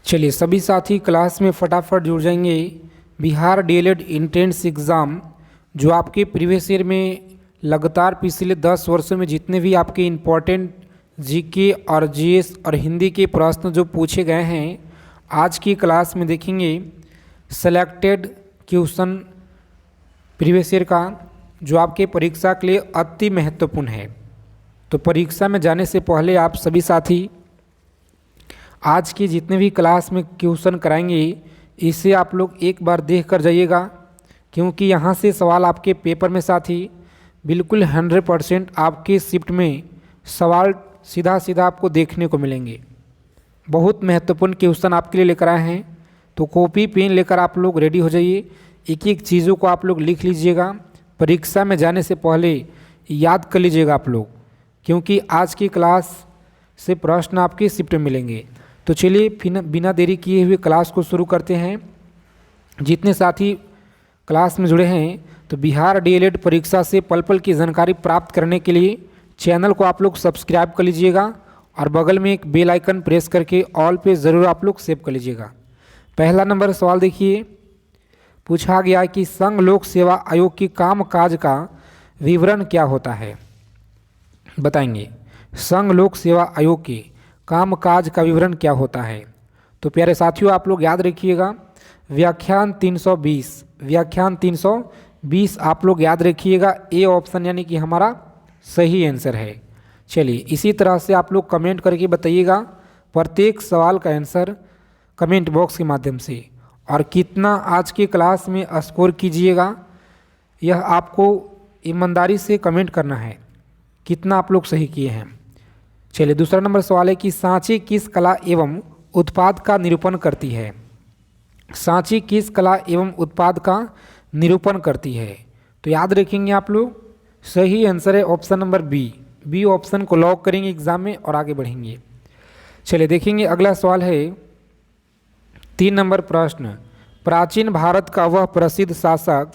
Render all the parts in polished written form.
चलिए सभी साथी क्लास में फटाफट जुड़ जाएंगे। बिहार डीएलएड एंट्रेंस एग्ज़ाम जो आपके प्रीवियस ईयर में लगातार पिछले 10 वर्षों में जितने भी आपके इम्पोर्टेंट जीके और जीएस और हिंदी के प्रश्न जो पूछे गए हैं, आज की क्लास में देखेंगे सेलेक्टेड क्वेश्चन प्रीवियस ईयर का जो आपके परीक्षा के लिए अति महत्वपूर्ण है। तो परीक्षा में जाने से पहले आप सभी साथी आज के जितने भी क्लास में क्वेश्चन कराएंगे इसे आप लोग एक बार देख कर जाइएगा, क्योंकि यहाँ से सवाल आपके पेपर में साथी बिल्कुल 100% आपके शिफ्ट में सवाल सीधा सीधा आपको देखने को मिलेंगे। बहुत महत्वपूर्ण क्वेश्चन आपके लिए लेकर आए हैं, तो कॉपी पेन लेकर आप लोग रेडी हो जाइए। एक एक चीज़ों को आप लोग लिख लीजिएगा, परीक्षा में जाने से पहले याद कर लीजिएगा आप लोग, क्योंकि आज की क्लास से प्रश्न आपके शिफ्ट में मिलेंगे। तो चलिए बिना देरी किए हुए क्लास को शुरू करते हैं। जितने साथी क्लास में जुड़े हैं तो बिहार डीएलएड परीक्षा से पल पल की जानकारी प्राप्त करने के लिए चैनल को आप लोग सब्सक्राइब कर लीजिएगा और बगल में एक बेल आइकन प्रेस करके ऑल पे ज़रूर आप लोग सेव कर लीजिएगा। पहला नंबर सवाल देखिए, पूछा गया कि संघ लोक सेवा आयोग की कामकाज का विवरण क्या होता है। बताएंगे संघ लोक सेवा आयोग के कामकाज का विवरण क्या होता है। तो प्यारे साथियों आप लोग याद रखिएगा, व्याख्यान 320 आप लोग याद रखिएगा। ए ऑप्शन यानी कि हमारा सही आंसर है। चलिए इसी तरह से आप लोग कमेंट करके बताइएगा प्रत्येक सवाल का आंसर कमेंट बॉक्स के माध्यम से, और कितना आज के क्लास में स्कोर कीजिएगा यह आपको ईमानदारी से कमेंट करना है, कितना आप लोग सही किए हैं। चलिए दूसरा नंबर सवाल है कि सांची किस कला एवं उत्पाद का निरूपण करती है। सांची किस कला एवं उत्पाद का निरूपण करती है। तो याद रखेंगे आप लोग, सही आंसर है ऑप्शन नंबर बी ऑप्शन को लॉक करेंगे एग्जाम में और आगे बढ़ेंगे। चलिए देखेंगे अगला सवाल है 3 नंबर प्रश्न, प्राचीन भारत का वह प्रसिद्ध शासक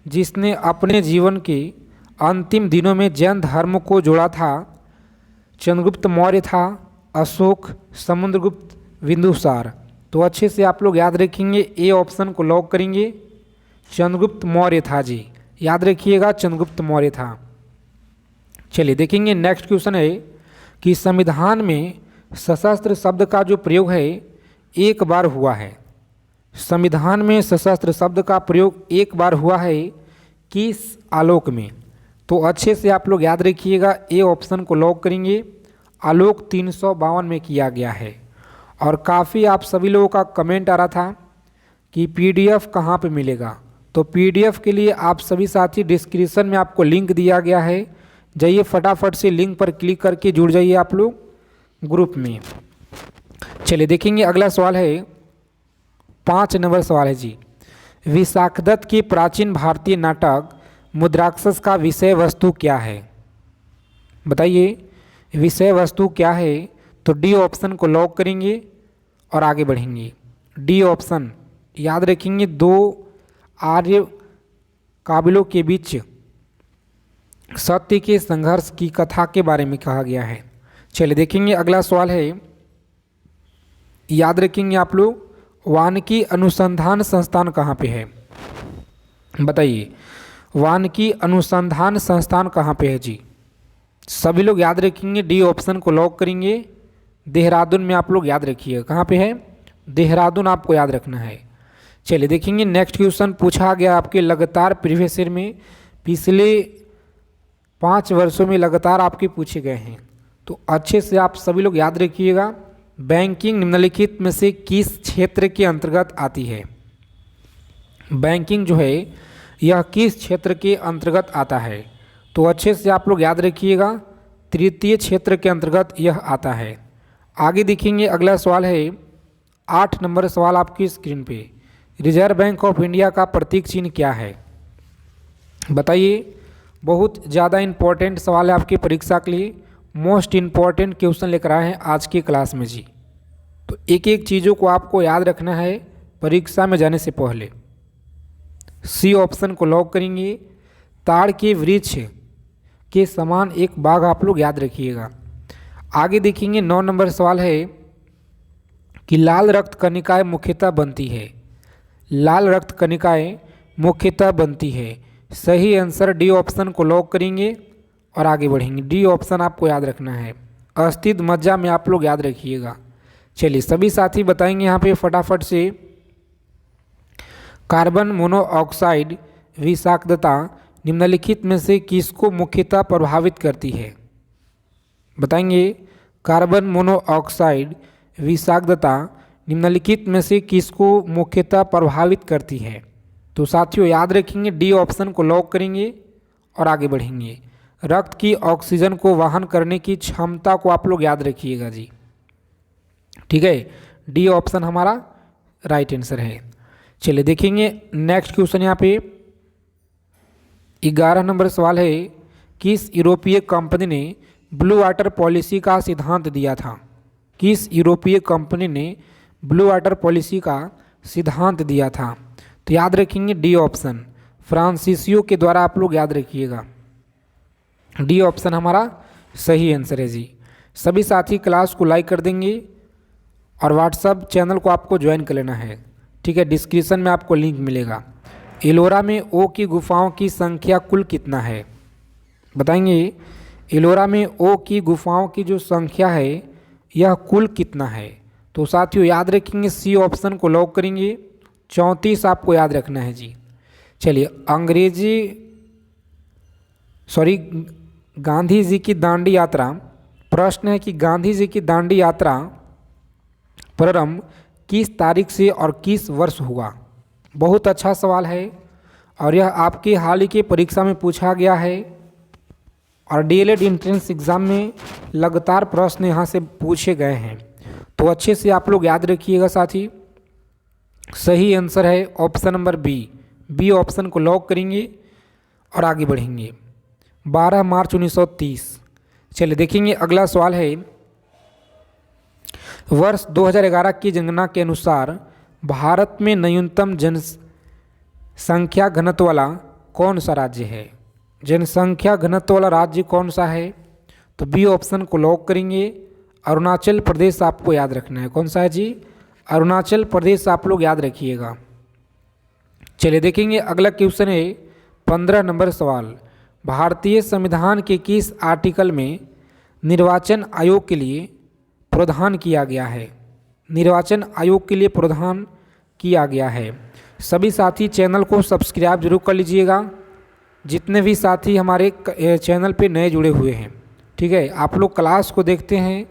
जिसने अपने जीवन के अंतिम दिनों में जैन धर्म को जोड़ा था, चंद्रगुप्त मौर्य था, अशोक, समुद्रगुप्त, बिंदुसार। तो अच्छे से आप लोग याद रखेंगे, ए ऑप्शन को लॉक करेंगे, चंद्रगुप्त मौर्य था जी, याद रखिएगा चंद्रगुप्त मौर्य था। चलिए देखेंगे नेक्स्ट क्वेश्चन है कि संविधान में सशस्त्र शब्द का जो प्रयोग है एक बार हुआ है। संविधान में सशस्त्र शब्द का प्रयोग एक बार हुआ है किस आलोक में। तो अच्छे से आप लोग याद रखिएगा, ए ऑप्शन को लॉक करेंगे, आलोक 352 में किया गया है। और काफ़ी आप सभी लोगों का कमेंट आ रहा था कि पीडीएफ कहाँ पे मिलेगा। तो पीडीएफ के लिए आप सभी साथी डिस्क्रिप्शन में आपको लिंक दिया गया है, जाइए फटाफट से लिंक पर क्लिक करके जुड़ जाइए आप लोग ग्रुप में। चलिए देखेंगे अगला सवाल है 5 नंबर सवाल है जी, विशाखदत्त के प्राचीन भारतीय नाटक मुद्राक्षस का विषय वस्तु क्या है। बताइए विषय वस्तु क्या है। तो डी ऑप्शन को लॉक करेंगे और आगे बढ़ेंगे। डी ऑप्शन याद रखेंगे, 2 आर्य काबिलों के बीच सत्य के संघर्ष की कथा के बारे में कहा गया है। चलिए देखेंगे अगला सवाल है, याद रखेंगे आप लोग, वानिकी अनुसंधान संस्थान कहाँ पे है। बताइए वानिकी अनुसंधान संस्थान कहाँ पे है जी। सभी लोग याद रखेंगे, डी ऑप्शन को लॉक करेंगे, देहरादून में आप लोग याद रखिए, कहाँ पे है, देहरादून आपको याद रखना है। चलिए देखेंगे नेक्स्ट क्वेश्चन पूछा गया आपके लगातार प्रीवियस ईयर में पिछले 5 वर्षों में लगातार आपके पूछे गए हैं। तो अच्छे से आप सभी लोग याद रखिएगा, बैंकिंग निम्नलिखित में से किस क्षेत्र के अंतर्गत आती है। बैंकिंग जो है यह किस क्षेत्र के अंतर्गत आता है। तो अच्छे से आप लोग याद रखिएगा, तृतीय क्षेत्र के अंतर्गत यह आता है। आगे देखेंगे अगला सवाल है 8 नंबर सवाल आपकी स्क्रीन पे, रिजर्व बैंक ऑफ इंडिया का प्रतीक चिन्ह क्या है। बताइए बहुत ज़्यादा इम्पोर्टेंट सवाल है आपकी परीक्षा के लिए, मोस्ट इम्पॉर्टेंट क्वेश्चन लेकर आए हैं आज की क्लास में जी। तो एक एक चीज़ों को आपको याद रखना है परीक्षा में जाने से पहले। सी ऑप्शन को लॉक करेंगे, ताड़ के वृक्ष के समान एक बाग आप लोग याद रखिएगा। आगे देखेंगे 9 नंबर सवाल है कि लाल रक्त कणिकाएं मुख्यतः बनती है। लाल रक्त कणिकाएं मुख्यतः बनती है। सही आंसर डी ऑप्शन को लॉक करेंगे और आगे बढ़ेंगे। डी ऑप्शन आपको याद रखना है। अस्थित मज्जा में आप लोग याद रखिएगा। चलिए सभी साथी बताएंगे यहाँ पे फटाफट से। कार्बन मोनोऑक्साइड विषाक्तता निम्नलिखित में से किसको मुख्यतः प्रभावित करती है? बताएंगे। कार्बन मोनोऑक्साइड विषाक्तता निम्नलिखित में से किसको मुख्यतः प्रभावित करती है? तो साथियों याद रखेंगे, डी ऑप्शन को लॉक करेंगे और आगे बढ़ेंगे। रक्त की ऑक्सीजन को वहन करने की क्षमता को आप लोग याद रखिएगा जी। ठीक है, डी ऑप्शन हमारा राइट आंसर है। चलिए देखेंगे नेक्स्ट क्वेश्चन। यहाँ पे 11 नंबर सवाल है, किस यूरोपीय कंपनी ने ब्लू वाटर पॉलिसी का सिद्धांत दिया था? किस यूरोपीय कंपनी ने ब्लू वाटर पॉलिसी का सिद्धांत दिया था? तो याद रखेंगे डी ऑप्शन, फ्रांसीसियो के द्वारा आप लोग याद रखिएगा। डी ऑप्शन हमारा सही आंसर है जी। सभी साथी क्लास को लाइक कर देंगे और व्हाट्सएप चैनल को आपको ज्वाइन कर लेना है। ठीक है, डिस्क्रिप्शन में आपको लिंक मिलेगा। एलोरा में ओ की गुफाओं की संख्या कुल कितना है? बताएंगे। एलोरा में ओ की गुफाओं की जो संख्या है यह कुल कितना है? तो साथियों याद रखेंगे, सी ऑप्शन को लॉक करेंगे। 34 आपको याद रखना है जी। चलिए गांधी जी की दांडी यात्रा, प्रश्न है कि गांधी जी की दांडी यात्रा प्रारंभ किस तारीख से और किस वर्ष हुआ? बहुत अच्छा सवाल है और यह आपके हाल ही की परीक्षा में पूछा गया है और डीएलएड एंट्रेंस एग्ज़ाम में लगातार प्रश्न यहाँ से पूछे गए हैं। तो अच्छे से आप लोग याद रखिएगा साथी। सही आंसर है option number B. B option को लॉक करेंगे और आगे बढ़ेंगे। 12 मार्च 1930। चलिए देखेंगे अगला सवाल है, वर्ष 2011 की जनगणना के अनुसार भारत में न्यूनतम जनसंख्या घनत्व वाला कौन सा राज्य है? जनसंख्या घनत्व वाला राज्य कौन सा है? तो बी ऑप्शन को लॉक करेंगे। अरुणाचल प्रदेश आपको याद रखना है। कौन सा है जी? अरुणाचल प्रदेश आप लोग याद रखिएगा। चलिए देखेंगे अगला क्वेश्चन है 15 नंबर सवाल, भारतीय संविधान के किस आर्टिकल में निर्वाचन आयोग के लिए प्रावधान किया गया है? निर्वाचन आयोग के लिए प्रावधान किया गया है। सभी साथी चैनल को सब्सक्राइब जरूर कर लीजिएगा, जितने भी साथी हमारे चैनल पे नए जुड़े हुए हैं। ठीक है, आप लोग क्लास को देखते हैं,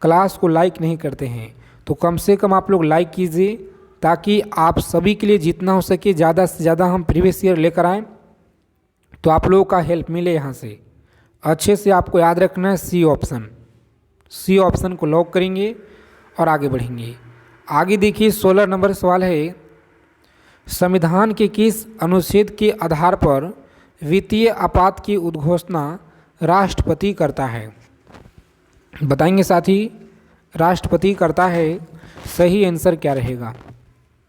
क्लास को लाइक नहीं करते हैं, तो कम से कम आप लोग लाइक कीजिए ताकि आप सभी के लिए जितना हो सके ज़्यादा से ज़्यादा हम प्रीवियस ईयर लेकर आएँ, तो आप लोगों का हेल्प मिले यहाँ से। अच्छे से आपको याद रखना है सी ऑप्शन। सी ऑप्शन को लॉक करेंगे और आगे बढ़ेंगे। आगे देखिए 16 नंबर सवाल है, संविधान के किस अनुच्छेद के आधार पर वित्तीय आपात की उद्घोषणा राष्ट्रपति करता है? बताएंगे साथी, राष्ट्रपति करता है। सही आंसर क्या रहेगा?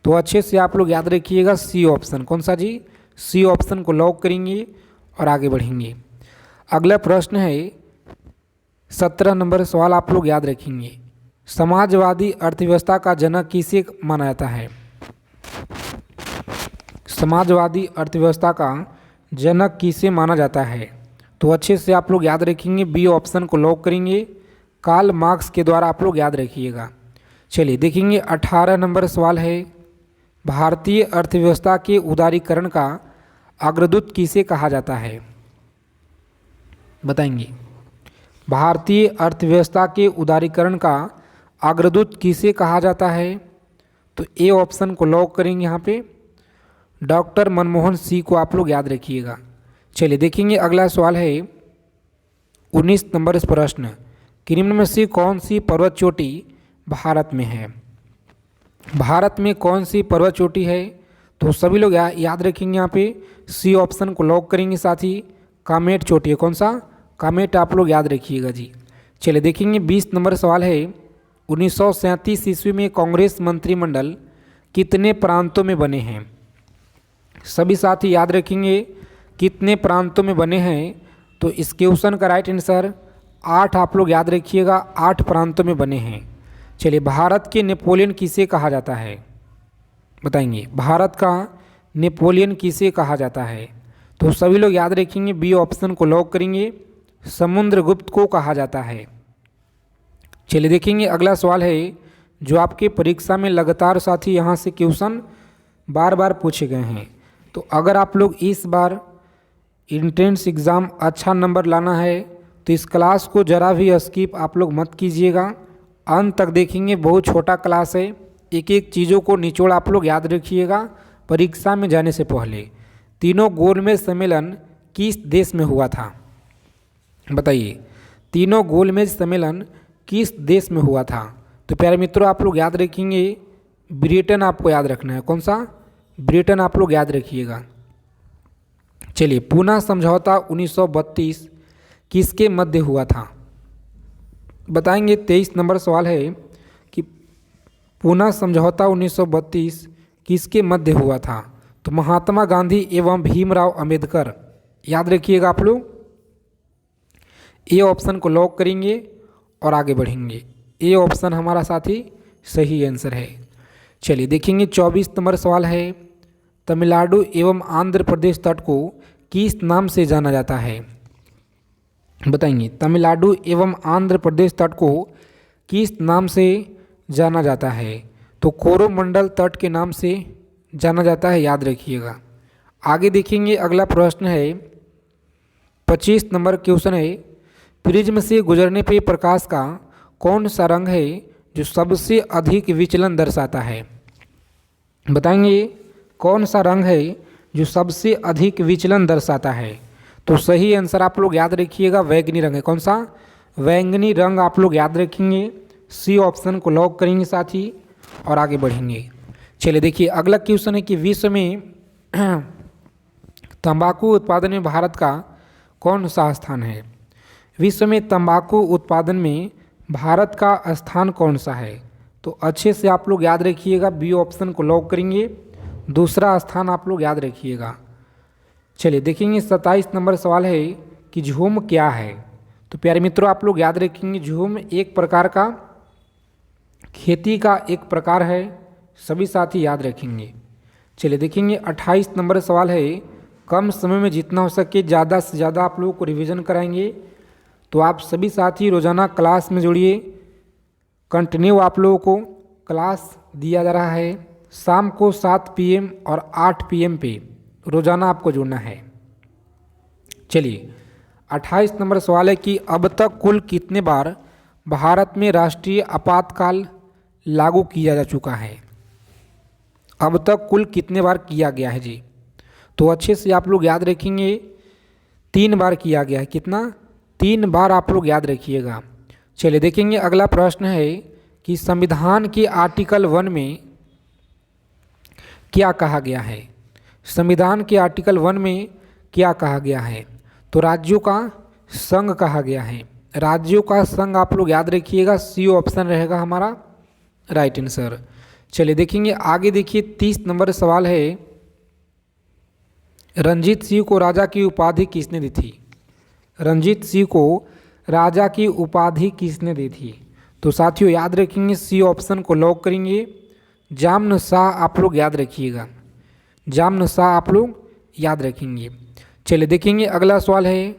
तो अच्छे से आप लोग याद रखिएगा सी ऑप्शन। कौन सा जी? सी ऑप्शन को लॉक करेंगे और आगे बढ़ेंगे। अगला प्रश्न है 17 नंबर सवाल आप लोग याद रखेंगे, समाजवादी अर्थव्यवस्था का जनक किसे माना जाता है? समाजवादी अर्थव्यवस्था का जनक किसे माना जाता है? तो अच्छे से आप लोग याद रखेंगे, बी ऑप्शन को लॉक करेंगे। कार्ल मार्क्स के द्वारा आप लोग याद रखिएगा। चलिए देखेंगे 18 नंबर सवाल है, भारतीय अर्थव्यवस्था के उदारीकरण का अग्रदूत किसे कहा जाता है? बताएंगे। भारतीय अर्थव्यवस्था के उदारीकरण का अग्रदूत किसे कहा जाता है? तो ए ऑप्शन को लॉक करेंगे। यहाँ पे डॉक्टर मनमोहन सिंह को आप लोग याद रखिएगा। चलिए देखेंगे अगला सवाल है 19 नंबर प्रश्न, कि निम्न में से कौन सी पर्वत चोटी भारत में है? भारत में कौन सी पर्वत चोटी है? तो सभी लोग याद रखेंगे। यहाँ पे सी ऑप्शन को लॉक करेंगे। साथ ही कामेट चोटी है। कौन सा? कामेट आप लोग याद रखिएगा जी। चलिए देखेंगे 20 नंबर सवाल है, 1937 ईस्वी में कांग्रेस मंत्रिमंडल कितने प्रांतों में बने हैं? सभी साथी याद रखेंगे कितने प्रांतों में बने हैं। तो इस क्वेश्चन का राइट आंसर 8 आप लोग याद रखिएगा, 8 प्रांतों में बने हैं। चलिए, भारत के नेपोलियन किसे कहा जाता है, बताएंगे। भारत का नेपोलियन किसे कहा जाता है? तो सभी लोग याद रखेंगे, बी ऑप्शन को लॉक करेंगे, समुद्रगुप्त को कहा जाता है। चलिए देखेंगे, अगला सवाल है जो आपके परीक्षा में लगातार साथी यहाँ से क्वेश्चन बार बार पूछे गए हैं। तो अगर आप लोग इस बार एंट्रेंस एग्ज़ाम अच्छा नंबर लाना है तो इस क्लास को ज़रा भी स्किप आप लोग मत कीजिएगा, अंत तक देखेंगे। बहुत छोटा क्लास है, एक एक चीज़ों को निचोड़ आप लोग याद रखिएगा परीक्षा में जाने से पहले। तीनों गोलमेज सम्मेलन किस देश में हुआ था, बताइए। तीनों गोलमेज सम्मेलन किस देश में हुआ था? तो प्यारे मित्रों, आप लोग याद रखेंगे ब्रिटेन, आपको याद रखना है। कौन सा? ब्रिटेन आप लोग याद रखिएगा। चलिए, पूना समझौता 1932 किसके मध्य हुआ था, बताएंगे। 23 नंबर सवाल है कि पूना समझौता 1932 किसके मध्य हुआ था? तो महात्मा गांधी एवं भीमराव अंबेडकर, याद रखिएगा आप लोग। ए ऑप्शन को लॉक करेंगे और आगे बढ़ेंगे। ए ऑप्शन हमारा साथी सही आंसर है। चलिए देखेंगे, 24 नंबर सवाल है, तमिलनाडु एवं आंध्र प्रदेश तट को किस नाम से जाना जाता है, बताएंगे। तमिलनाडु एवं आंध्र प्रदेश तट को किस नाम से जाना जाता है? तो कोरोमंडल तट के नाम से जाना जाता है, याद रखिएगा। आगे देखेंगे, अगला प्रश्न है 25 नंबर क्वेश्चन है, प्रिज्म से गुजरने पे प्रकाश का कौन सा रंग है जो सबसे अधिक विचलन दर्शाता है, बताएंगे। कौन सा रंग है जो सबसे अधिक विचलन दर्शाता है? तो सही आंसर आप लोग याद रखिएगा, बैंगनी रंग है। कौन सा? बैंगनी रंग आप लोग याद रखेंगे। सी ऑप्शन को लॉक करेंगे साथी और आगे बढ़ेंगे। चलिए देखिए, अगला क्वेश्चन है कि विश्व में तंबाकू उत्पादन में भारत का कौन सा स्थान है? विश्व में तंबाकू उत्पादन में भारत का स्थान कौन सा है? तो अच्छे से आप लोग याद रखिएगा, बी ऑप्शन को लॉक करेंगे, दूसरा स्थान आप लोग याद रखिएगा। चलिए देखेंगे, 27 नंबर सवाल है कि झूम क्या है? तो प्यारे मित्रों, आप लोग याद रखेंगे, झूम एक प्रकार का खेती का एक प्रकार है, सभी साथी याद रखेंगे। चलिए देखेंगे, 28 नंबर सवाल है, कम समय में जितना हो सके ज़्यादा से ज़्यादा आप लोगों को रिवीजन कराएंगे। तो आप सभी साथी रोज़ाना क्लास में जुड़िए, कंटिन्यू आप लोगों को क्लास दिया जा रहा है। शाम को 7 PM और 8 PM पे रोज़ाना आपको जुड़ना है। चलिए, 28 नंबर सवाल है कि अब तक कुल कितने बार भारत में राष्ट्रीय आपातकाल लागू किया जा चुका है? अब तक कुल कितने बार किया गया है जी? तो अच्छे से आप लोग याद रखेंगे, 3 बार किया गया है। कितना? 3 बार आप लोग याद रखिएगा। चलिए देखेंगे, अगला प्रश्न है कि संविधान के आर्टिकल 1 में क्या कहा गया है? संविधान के आर्टिकल 1 में क्या कहा गया है? तो राज्यों का संघ कहा गया है। राज्यों का संघ आप लोग याद रखिएगा, सी ऑप्शन रहेगा हमारा राइट आंसर। चलिए देखेंगे, आगे देखिए, 30 नंबर सवाल है, रंजीत सिंह को राजा की उपाधि किसने दी थी? रंजीत सिंह को राजा की उपाधि किसने दी थी? तो साथियों याद रखेंगे, सी ऑप्शन को लॉक करेंगे, जामन शाह आप लोग याद रखिएगा, जामन शाह आप लोग याद रखेंगे। चलिए देखेंगे, अगला सवाल है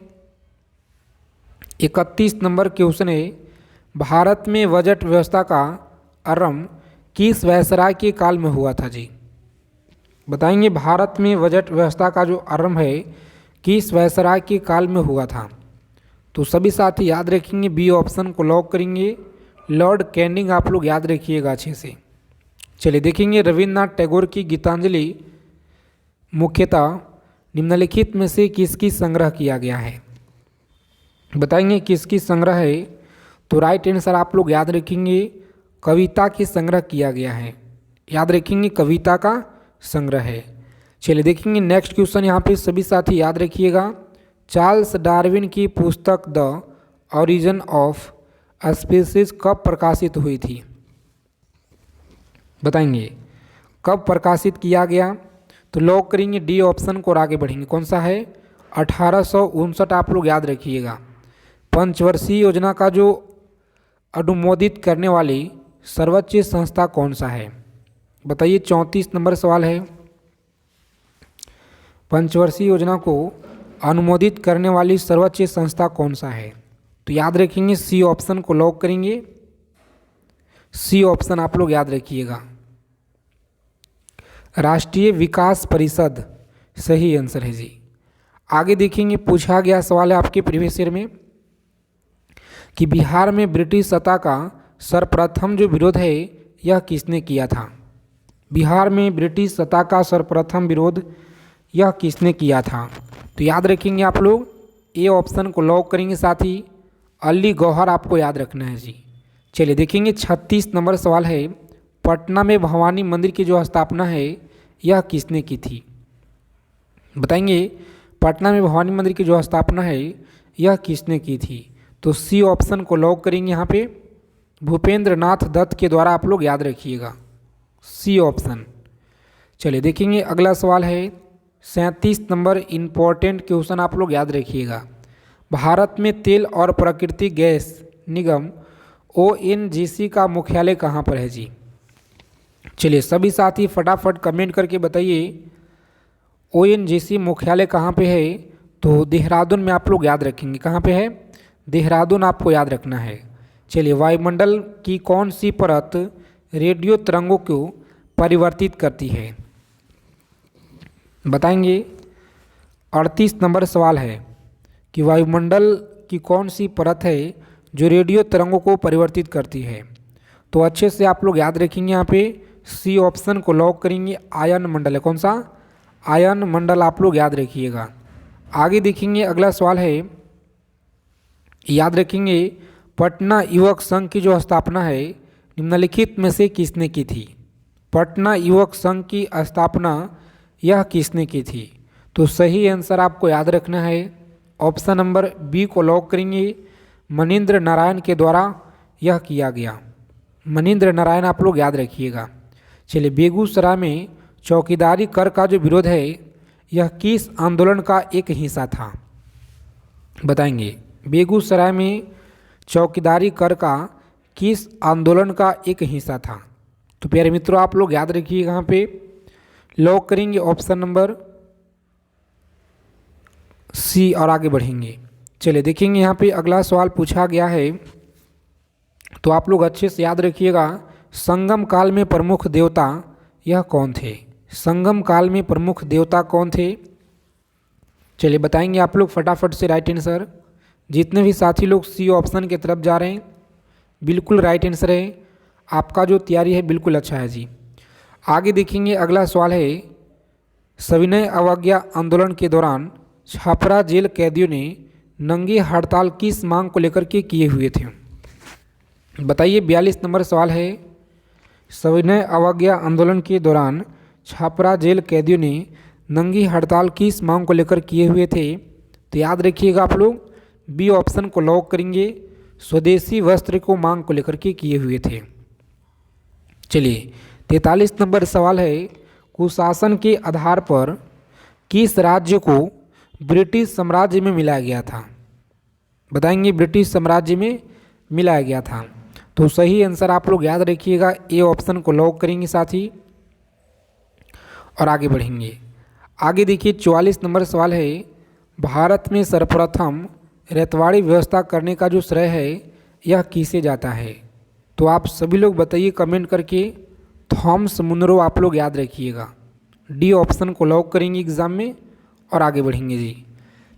31 नंबर क्वेश्चन है, भारत में बजट व्यवस्था का आरंभ किस वायसराय के काल में हुआ था जी? बताएंगे, भारत में बजट व्यवस्था का जो आरंभ है किस वायसराय के काल में हुआ था? तो सभी साथी याद रखेंगे, बी ऑप्शन को लॉक करेंगे, लॉर्ड कैनिंग आप लोग याद रखिएगा अच्छे से। चलिए देखेंगे, रविन्द्रनाथ टैगोर की गीतांजलि मुख्यतः निम्नलिखित में से किसकी संग्रह किया गया है? बताएंगे किसकी संग्रह है? तो राइट आंसर आप लोग याद रखेंगे, कविता की संग्रह किया गया है। याद रखेंगे, कविता का संग्रह है। चलिए देखेंगे, नेक्स्ट क्वेश्चन यहाँ पे सभी साथी याद रखिएगा, चार्ल्स डार्विन की पुस्तक द ओरिजिन ऑफ स्पीसीज कब प्रकाशित हुई थी? बताएंगे कब प्रकाशित किया गया? तो लॉक करेंगे डी ऑप्शन को और आगे बढ़ेंगे। कौन सा है? 1859 आप लोग याद रखिएगा। पंचवर्षीय योजना का जो अनुमोदित करने वाली सर्वोच्च संस्था कौन सा है? बताइए 34 नंबर सवाल है। पंचवर्षीय योजना को अनुमोदित करने वाली सर्वोच्च संस्था कौन सा है? तो याद रखेंगे सी ऑप्शन को लॉक करेंगे। सी ऑप्शन आप लोग याद रखिएगा, राष्ट्रीय विकास परिषद सही आंसर है जी। आगे देखेंगे, पूछा गया सवाल है आपके प्रीवियस ईयर में कि बिहार में ब्रिटिश सत्ता का सर्वप्रथम जो विरोध है यह किसने किया था? बिहार में ब्रिटिश सत्ता का सर्वप्रथम विरोध यह किसने किया था? तो याद रखेंगे आप लोग ए ऑप्शन को लॉक करेंगे। साथ ही अली गौहर आपको याद रखना है जी। चलिए देखेंगे 36 नंबर सवाल है, पटना में भवानी मंदिर की जो स्थापना है यह किसने की थी? बताएंगे पटना में भवानी मंदिर की जो स्थापना है यह किसने की थी? तो सी ऑप्शन को लॉक करेंगे यहाँ पे, भूपेंद्र नाथ दत्त के द्वारा आप लोग याद रखिएगा, सी ऑप्शन। चलिए देखेंगे अगला सवाल है 37 नंबर, इम्पोर्टेंट क्वेश्चन आप लोग याद रखिएगा। भारत में तेल और प्राकृतिक गैस निगम ONGC का मुख्यालय कहाँ पर है जी? चलिए सभी साथी फटाफट कमेंट करके बताइए ONGC मुख्यालय कहाँ पे है? तो देहरादून में आप लोग याद रखेंगे। कहाँ पे है? देहरादून आपको याद रखना है। चलिए वायुमंडल की कौन सी परत रेडियो तरंगों को परिवर्तित करती है? बताएंगे 38 नंबर सवाल है कि वायुमंडल की कौन सी परत है जो रेडियो तरंगों को परिवर्तित करती है? तो अच्छे से आप लोग याद रखेंगे, यहाँ पे सी ऑप्शन को लॉक करेंगे, आयन मंडल है। कौन सा? आयन मंडल आप लोग याद रखिएगा। आगे देखेंगे अगला सवाल है, याद रखेंगे पटना युवक संघ की जो स्थापना है निम्नलिखित में से किसने की थी? पटना युवक संघ की स्थापना यह किसने की थी? तो सही आंसर आपको याद रखना है, ऑप्शन नंबर बी को लॉक करेंगे, मनीन्द्र नारायण के द्वारा यह किया गया। मनीन्द्र नारायण आप लोग याद रखिएगा। चलिए बेगूसराय में चौकीदारी कर का जो विरोध है यह किस आंदोलन का एक हिस्सा था? बताएंगे बेगूसराय में चौकीदारी कर का किस आंदोलन का एक हिस्सा था? तो प्यारे मित्रों आप लोग याद रखिएगा, यहाँ पे लॉक करेंगे ऑप्शन नंबर सी और आगे बढ़ेंगे। चलिए देखेंगे यहाँ पे अगला सवाल पूछा गया है, तो आप लोग अच्छे से याद रखिएगा, संगम काल में प्रमुख देवता यह कौन थे? संगम काल में प्रमुख देवता कौन थे? चलिए बताएंगे आप लोग फटाफट से राइट आंसर। जितने भी साथी लोग सी ऑप्शन की तरफ जा रहे हैं बिल्कुल राइट आंसर है, आपका जो तैयारी है बिल्कुल अच्छा है जी। आगे देखेंगे अगला सवाल है, सविनय अवज्ञा आंदोलन के दौरान छापरा जेल कैदियों ने नंगी हड़ताल किस मांग को लेकर के किए हुए थे? बताइए 42 नंबर सवाल है, सविनय अवज्ञा आंदोलन के दौरान छापरा जेल कैदियों ने नंगी हड़ताल किस मांग को लेकर किए हुए थे? तो याद रखिएगा आप लोग बी ऑप्शन को लॉक करेंगे, स्वदेशी वस्त्र को मांग को लेकर के किए हुए थे। चलिए 43 नंबर सवाल है, कुशासन के आधार पर किस राज्य को ब्रिटिश साम्राज्य में मिलाया गया था? बताएंगे ब्रिटिश साम्राज्य में मिलाया गया था। तो सही आंसर आप लोग याद रखिएगा, ए ऑप्शन को लॉक करेंगे साथी और आगे बढ़ेंगे। आगे देखिए 44 नंबर सवाल है, भारत में सर्वप्रथम रैतवाड़ी व्यवस्था करने का जो श्रेय है यह किसे जाता है? तो आप सभी लोग बताइए कमेंट करके, थॉमस मुनरो आप लोग याद रखिएगा, डी ऑप्शन को लॉक करेंगे एग्जाम में और आगे बढ़ेंगे जी।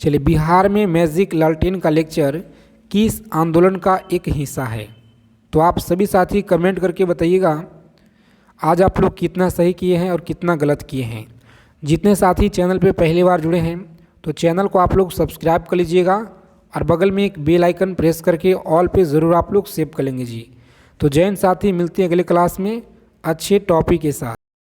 चलिए बिहार में मैजिक लालटेन का लेक्चर किस आंदोलन का एक हिस्सा है? तो आप सभी साथी कमेंट करके बताइएगा आज आप लोग कितना सही किए हैं और कितना गलत किए हैं। जितने साथी चैनल पे पहली बार जुड़े हैं तो चैनल को आप लोग सब्सक्राइब कर लीजिएगा और बगल में एक बेल आइकन प्रेस करके ऑल पे ज़रूर आप लोग सेव कर लेंगे जी। तो जय हिंद साथी, मिलते हैं अगले क्लास में अच्छे टॉपिक के साथ।